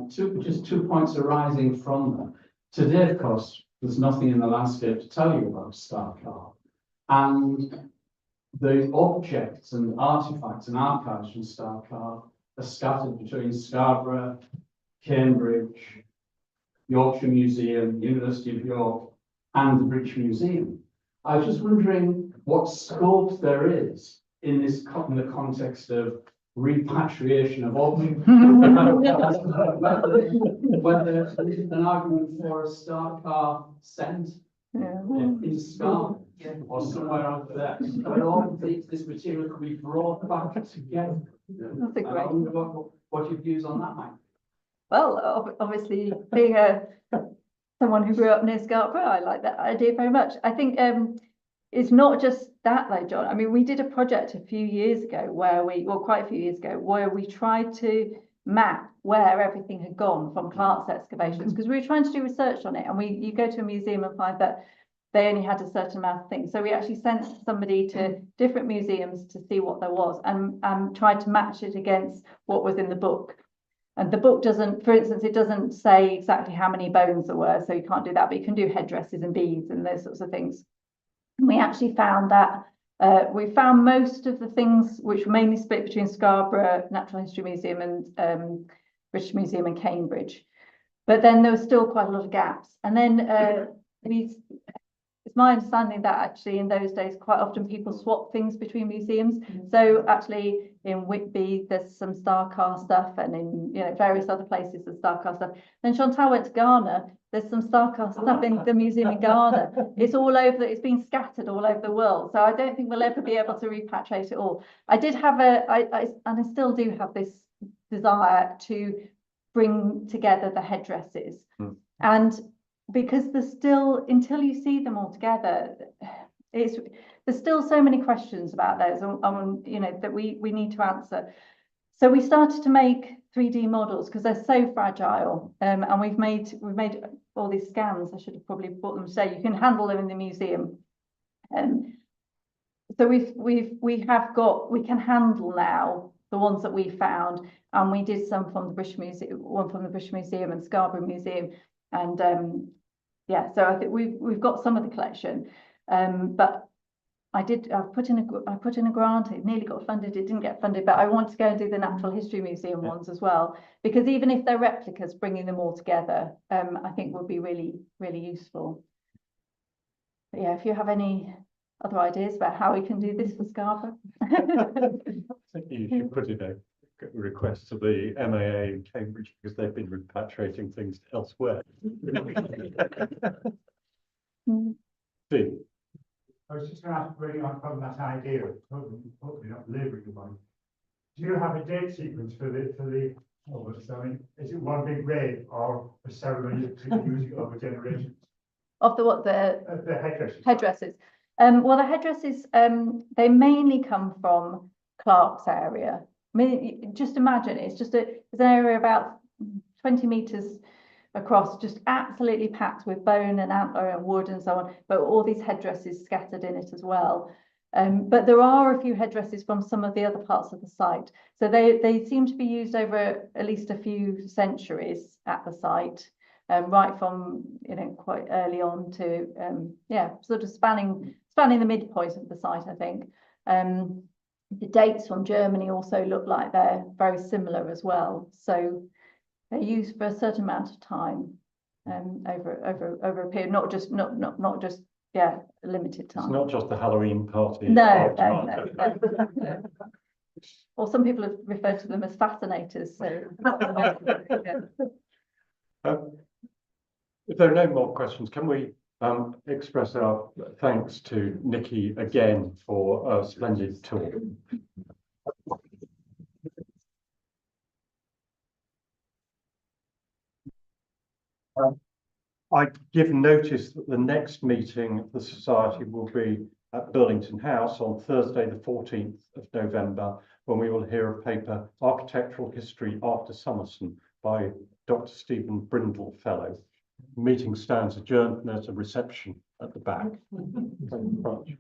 Speaker 8: Just two points arising from that. Today, of course, there's nothing in the landscape to tell you about Star Carr. And the objects and artifacts and archives from Star Carr are scattered between Scarborough, Cambridge, Yorkshire Museum, University of York, and the British Museum. I was just wondering what scope there is in this in the context of repatriation of objects. Whether there's an argument for a Star Carr sent in Scotland or somewhere out there, where all this material could be brought back together.
Speaker 3: That's a great.
Speaker 8: I wonder what your views on that might be.
Speaker 3: Well, obviously, being someone who grew up near Scarborough, I like that idea very much. I think it's not just that, though, John. I mean, we did a project a few years ago quite a few years ago, where we tried to map where everything had gone from Clark's excavations, because we were trying to do research on it. And you go to a museum and find that they only had a certain amount of things. So we actually sent somebody to different museums to see what there was and tried to match it against what was in the book. And the book doesn't, for instance, it doesn't say exactly how many bones there were, so you can't do that, but you can do headdresses and beads and those sorts of things. And we actually found that we found most of the things which were mainly split between Scarborough Natural History Museum and British Museum in Cambridge. But then there was still quite a lot of gaps. And then it's my understanding that actually in those days, quite often people swap things between museums. So actually in Whitby, there's some Star Carr stuff, and in various other places, there's Star Carr stuff. Then Chantal went to Ghana. There's some Star Carr stuff in the museum in Ghana. It's all over. It's been scattered all over the world. So I don't think we'll ever be able to repatriate it all. I did have and I still do have this desire to bring together the headdresses, and because there's still, until you see them all together, there's still so many questions about those that we need to answer. So we started to make 3D models because they're so fragile, and we've made all these scans. I should have probably brought them today. You can handle them in the museum. So we can handle now the ones that we found, and we did some from the British Museum, one from the British Museum and Scarborough Museum, and yeah, so I think we've got some of the collection, but I put in a grant. It nearly got funded. It didn't get funded, but I want to go and do the Natural History Museum ones as well, because even if they're replicas, bringing them all together, I think would be really, really useful. But yeah, if you have any other ideas about how we can do this for Scarborough.
Speaker 1: I think you should put in a request to the MAA in Cambridge, because they've been repatriating things elsewhere. See.
Speaker 9: I was just going to ask, really on from that idea, hopefully not labouring the one. Do you have a date sequence for the almost? I mean, is it one big rave or a ceremony to use it over generations?
Speaker 3: Of the
Speaker 9: headdresses.
Speaker 3: Headdresses. Well, the headdresses, they mainly come from Clark's area. I mean, just imagine it's an area about 20 metres across, just absolutely packed with bone and antler and wood and so on, but all these headdresses scattered in it as well. But there are a few headdresses from some of the other parts of the site. So they seem to be used over at least a few centuries at the site, right from quite early on to sort of spanning the midpoint of the site, I think. the dates from Germany also look like they're very similar as well. So they're used for a certain amount of time over a period, not just a limited
Speaker 1: It's
Speaker 3: time.
Speaker 1: not just the Halloween party.
Speaker 3: No. Or some people have referred to them as fascinators. So
Speaker 1: if there are no more questions, can we express our thanks to Nikki again for a splendid talk. I give notice that the next meeting of the Society will be at Burlington House on Thursday, the 14th of November, when we will hear a paper, Architectural History After Summerson, by Dr. Stephen Brindle Fellow. The meeting stands adjourned and there's a reception at the back. Thank you very much.